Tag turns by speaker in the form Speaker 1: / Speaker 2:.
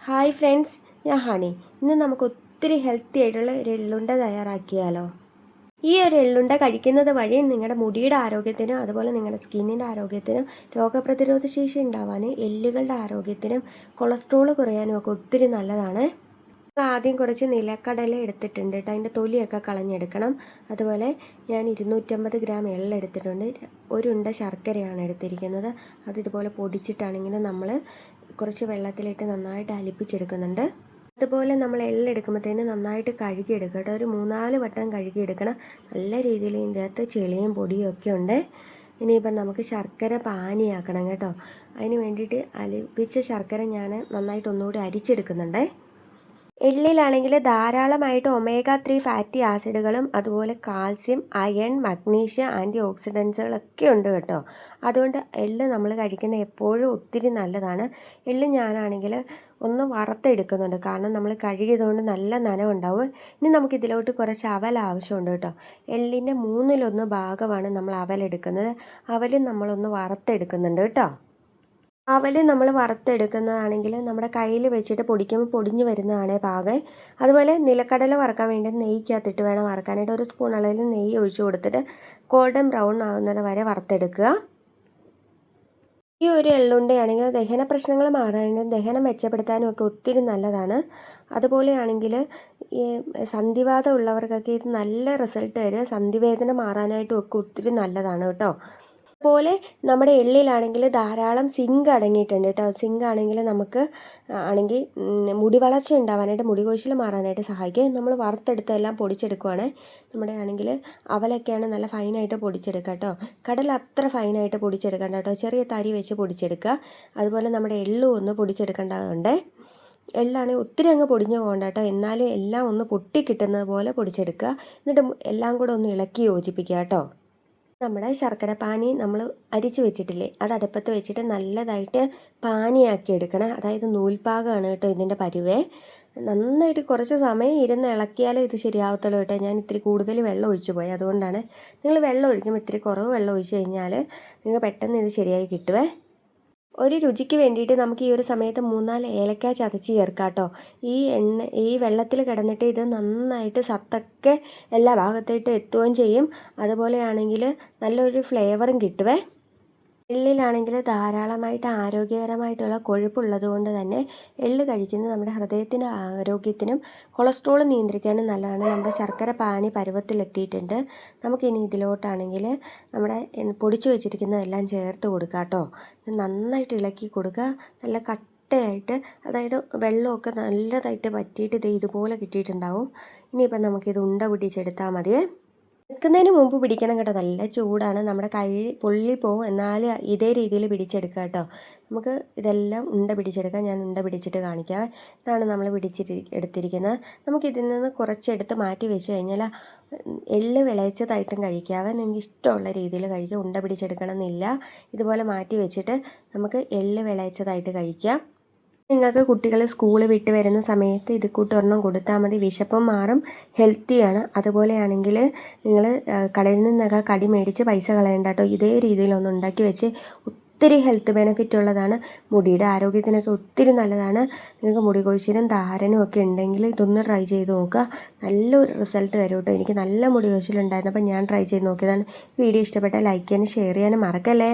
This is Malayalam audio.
Speaker 1: ഹായ് ഫ്രണ്ട്സ്, ഞാൻ ഹണി. ഇന്ന് നമുക്ക് ഒത്തിരി ഹെൽത്തി ആയിട്ടുള്ള ഒരു എള്ളുണ്ട തയ്യാറാക്കിയാലോ. ഈ ഒരു എള്ളുണ്ട കഴിക്കുന്നത് വഴി നിങ്ങളുടെ മുടിയുടെ ആരോഗ്യത്തിനും അതുപോലെ നിങ്ങളുടെ സ്കിന്നിൻ്റെ ആരോഗ്യത്തിനും രോഗപ്രതിരോധ ശേഷി ഉണ്ടാവാനും എല്ലുകളുടെ ആരോഗ്യത്തിനും കൊളസ്ട്രോൾ കുറയാനും ഒക്കെ ഒത്തിരി നല്ലതാണ്. ആദ്യം കുറച്ച് നിലക്കടല എടുത്തിട്ടുണ്ട് കേട്ടോ. അതിൻ്റെ തൊലിയൊക്കെ കളഞ്ഞെടുക്കണം. അതുപോലെ ഞാൻ 250 ഗ്രാം എള്ളെടുത്തിട്ടുണ്ട്. ഒരു ഉണ്ട ശർക്കരയാണ് എടുത്തിരിക്കുന്നത്. അത് ഇതുപോലെ പൊടിച്ചിട്ടാണെങ്കിൽ നമ്മൾ കുറച്ച് വെള്ളത്തിലിട്ട് നന്നായിട്ട് അലിപ്പിച്ചെടുക്കുന്നുണ്ട്. അതുപോലെ നമ്മൾ എള്ളെടുക്കുമ്പോഴത്തേന് നന്നായിട്ട് കഴുകിയെടുക്കുക കേട്ടോ. ഒരു 3-4 വട്ടം കഴുകിയെടുക്കണം. നല്ല രീതിയിൽ ഇതിൻ്റെ അകത്ത് ചെളിയും പൊടിയും ഒക്കെ ഉണ്ട്. ഇനിയിപ്പം നമുക്ക് ശർക്കര പാനിയാക്കണം കേട്ടോ. അതിന് വേണ്ടിയിട്ട് അലിപ്പിച്ച ശർക്കര ഞാൻ നന്നായിട്ട് ഒന്നുകൂടി അരിച്ചെടുക്കുന്നുണ്ട്. എള്ളിലാണെങ്കിൽ ധാരാളമായിട്ട് ഒമേഗ 3 ഫാറ്റി ആസിഡുകളും അതുപോലെ കാൽസ്യം, അയൺ, മഗ്നീഷ്യം, ആൻറ്റി ഓക്സിഡൻസുകളൊക്കെ ഉണ്ട് കേട്ടോ. അതുകൊണ്ട് എള്ള് നമ്മൾ കഴിക്കുന്ന എപ്പോഴും ഒത്തിരി നല്ലതാണ്. എള്ള് ഞാനാണെങ്കിൽ ഒന്ന് വറുത്തെടുക്കുന്നുണ്ട്, കാരണം നമ്മൾ കഴുകിയതുകൊണ്ട് നല്ല നനവുണ്ടാവും. ഇനി നമുക്കിതിലോട്ട് കുറച്ച് അവൽ ആവശ്യമുണ്ട് കേട്ടോ. എള്ളിൻ്റെ 1/3 ഭാഗമാണ് നമ്മൾ അവലെടുക്കുന്നത്. അവലും നമ്മളൊന്ന് വറുത്തെടുക്കുന്നുണ്ട് കേട്ടോ. അവൽ നമ്മൾ വറുത്തെടുക്കുന്നതാണെങ്കിൽ നമ്മുടെ കയ്യിൽ വെച്ചിട്ട് പൊടിക്കുമ്പോൾ പൊടിഞ്ഞ് വരുന്നതാണ് പാകം. അതുപോലെ നിലക്കടല വറുക്കാൻ വേണ്ടി നെയ്ക്കകത്തിട്ട് വേണം വറുക്കാനായിട്ട്. ഒരു സ്പൂൺ അളവിൽ നെയ്യ് ഒഴിച്ച് കൊടുത്തിട്ട് ഗോൾഡൻ ബ്രൗൺ ആകുന്നത് വരെ വറുത്തെടുക്കുക. ഈ ഒരു എള്ളുണ്ടയാണെങ്കിൽ ദഹന പ്രശ്നങ്ങൾ മാറാനും ദഹനം മെച്ചപ്പെടുത്താനും ഒക്കെ ഒത്തിരി നല്ലതാണ്. അതുപോലെയാണെങ്കിൽ ഈ സന്ധിവാതം ഉള്ളവർക്കൊക്കെ ഇത് നല്ല റിസൾട്ട് തരും. സന്ധിവേദന മാറാനായിട്ടും ഒക്കെ ഒത്തിരി നല്ലതാണ് കേട്ടോ. അതുപോലെ നമ്മുടെ എള്ളിലാണെങ്കിൽ ധാരാളം സിങ്ക് അടങ്ങിയിട്ടുണ്ട് കേട്ടോ. സിങ്ക് ആണെങ്കിൽ നമുക്ക് ആണെങ്കിൽ മുടി വളർച്ച ഉണ്ടാവാനായിട്ട്, മുടി കൊഴിച്ചിൽ മാറാനായിട്ട് സഹായിക്കും. നമ്മൾ വറുത്തെടുത്തെല്ലാം പൊടിച്ചെടുക്കുവാണ്. നമ്മുടെ ആണെങ്കിൽ അവലൊക്കെയാണ് നല്ല ഫൈനായിട്ട് പൊടിച്ചെടുക്കുക കേട്ടോ. കടൽ അത്ര ഫൈനായിട്ട് പൊടിച്ചെടുക്കണ്ട കേട്ടോ. ചെറിയ തരി വെച്ച് പൊടിച്ചെടുക്കുക. അതുപോലെ നമ്മുടെ എള്ളും ഒന്ന് പൊടിച്ചെടുക്കേണ്ടതുണ്ട്. എള്ളാണെങ്കിൽ ഒത്തിരി അങ്ങ് പൊടിഞ്ഞു പോകണ്ട കേട്ടോ. എന്നാലും എല്ലാം ഒന്ന് പൊട്ടി കിട്ടുന്നത് പോലെ പൊടിച്ചെടുക്കുക. എന്നിട്ട് എല്ലാം കൂടെ ഒന്ന് ഇളക്കി യോജിപ്പിക്കുക കേട്ടോ. നമ്മുടെ ശർക്കര പാനി നമ്മൾ അരിച്ച് വെച്ചിട്ടില്ലേ, അത് അടുപ്പത്ത് വെച്ചിട്ട് നല്ലതായിട്ട് പാനിയാക്കി എടുക്കണം. അതായത് നൂൽപ്പാകമാണ് കേട്ടോ ഇതിൻ്റെ പരുവേ. നന്നായിട്ട് കുറച്ച് സമയം ഇരുന്ന് ഇളക്കിയാലേ ഇത് ശരിയാവത്തുള്ളൂ കേട്ടോ. ഞാൻ ഇത്തിരി കൂടുതൽ വെള്ളം ഒഴിച്ചു പോയി, അതുകൊണ്ടാണ്. നിങ്ങൾ വെള്ളം ഒഴിക്കുമ്പോൾ ഇത്തിരി കുറവ് വെള്ളം ഒഴിച്ച് കഴിഞ്ഞാൽ നിങ്ങൾക്ക് പെട്ടെന്ന് ഇത് ശരിയായി കിട്ടുവേ. ഒരു രുചിക്ക് വേണ്ടിയിട്ട് നമുക്ക് ഈ ഒരു സമയത്ത് 3-4 ഏലക്ക ചതച്ച് ചേർക്കാം കേട്ടോ. ഈ വെള്ളത്തിൽ കിടന്നിട്ട് ഇത് നന്നായിട്ട് സത്തൊക്കെ എല്ലാ ഭാഗത്തായിട്ട് എത്തുകയും ചെയ്യും. അതുപോലെയാണെങ്കിൽ നല്ലൊരു ഫ്ലേവറും കിട്ടുവേ. എള്ളിലാണെങ്കിൽ ധാരാളമായിട്ട് ആരോഗ്യകരമായിട്ടുള്ള കൊഴുപ്പുള്ളത് കൊണ്ട് തന്നെ എള്ള് കഴിക്കുന്നത് നമ്മുടെ ഹൃദയത്തിൻ്റെ ആരോഗ്യത്തിനും കൊളസ്ട്രോൾ നിയന്ത്രിക്കാനും നല്ലതാണ്. നമ്മുടെ ശർക്കര പാനി പരുവത്തിലെത്തിയിട്ടുണ്ട്. നമുക്കിനി ഇതിലോട്ടാണെങ്കിൽ നമ്മുടെ പൊടിച്ചു വെച്ചിരിക്കുന്നതെല്ലാം ചേർത്ത് കൊടുക്കുക കേട്ടോ. നന്നായിട്ട് ഇളക്കി കൊടുക്കുക. നല്ല കട്ടയായിട്ട്, അതായത് വെള്ളമൊക്കെ നല്ലതായിട്ട് വറ്റിയിട്ട് ഇതുപോലെ കിട്ടിയിട്ടുണ്ടാവും. ഇനിയിപ്പം നമുക്കിത് ഉണ്ട പിടിച്ചെടുത്താൽ മതിയേ. വെക്കുന്നതിന് മുമ്പ് പിടിക്കണം കേട്ടോ. നല്ല ചൂടാണ്, നമ്മുടെ കൈ പൊള്ളിപ്പോവും. എന്നാൽ ഇതേ രീതിയിൽ പിടിച്ചെടുക്കുക കേട്ടോ. നമുക്ക് ഇതെല്ലാം ഉണ്ട പിടിച്ചെടുക്കാം. ഞാൻ ഉണ്ട പിടിച്ചിട്ട് കാണിക്കാം. ഇതാണ് നമ്മൾ എടുത്തിരിക്കുന്നത്. നമുക്കിതിൽ നിന്ന് കുറച്ചെടുത്ത് മാറ്റി വെച്ച് കഴിഞ്ഞാൽ എള്ള് വിളയിച്ചതായിട്ടും കഴിക്കാവേ. നിങ്ങൾക്ക് ഇഷ്ടമുള്ള രീതിയിൽ കഴിക്കാം. ഉണ്ട പിടിച്ചെടുക്കണം എന്നില്ല. ഇതുപോലെ മാറ്റി വെച്ചിട്ട് നമുക്ക് എള്ള് വിളയിച്ചതായിട്ട് കഴിക്കാം. നിങ്ങൾക്ക് കുട്ടികൾ സ്കൂൾ വിട്ട് വരുന്ന സമയത്ത് ഇത് കൂട്ടൊരെണ്ണം കൊടുത്താൽ മതി. വിശപ്പും മാറും, ഹെൽത്തിയാണ്. അതുപോലെയാണെങ്കിൽ നിങ്ങൾ കടയിൽ നിന്നൊക്കെ കടി മേടിച്ച് പൈസ കളയണ്ട കേട്ടോ. ഇതേ രീതിയിലൊന്ന് ഉണ്ടാക്കി വെച്ച് ഒത്തിരി ഹെൽത്ത് ബെനിഫിറ്റ് ഉള്ളതാണ്. മുടിയുടെ ആരോഗ്യത്തിനൊക്കെ ഒത്തിരി നല്ലതാണ്. നിങ്ങൾക്ക് മുടി കൊഴിച്ചിലും താരനും ഒക്കെ ഉണ്ടെങ്കിൽ ഇതൊന്ന് ട്രൈ ചെയ്ത് നോക്കുക. നല്ലൊരു റിസൾട്ട് തരും കേട്ടോ. എനിക്ക് നല്ല മുടി കൊഴിച്ചിലുണ്ടായിരുന്നപ്പോൾ ഞാൻ ട്രൈ ചെയ്ത് നോക്കിയതാണ്. വീഡിയോ ഇഷ്ടപ്പെട്ടാൽ ലൈക്ക് ചെയ്യാനും ഷെയർ ചെയ്യാനും മറക്കല്ലേ.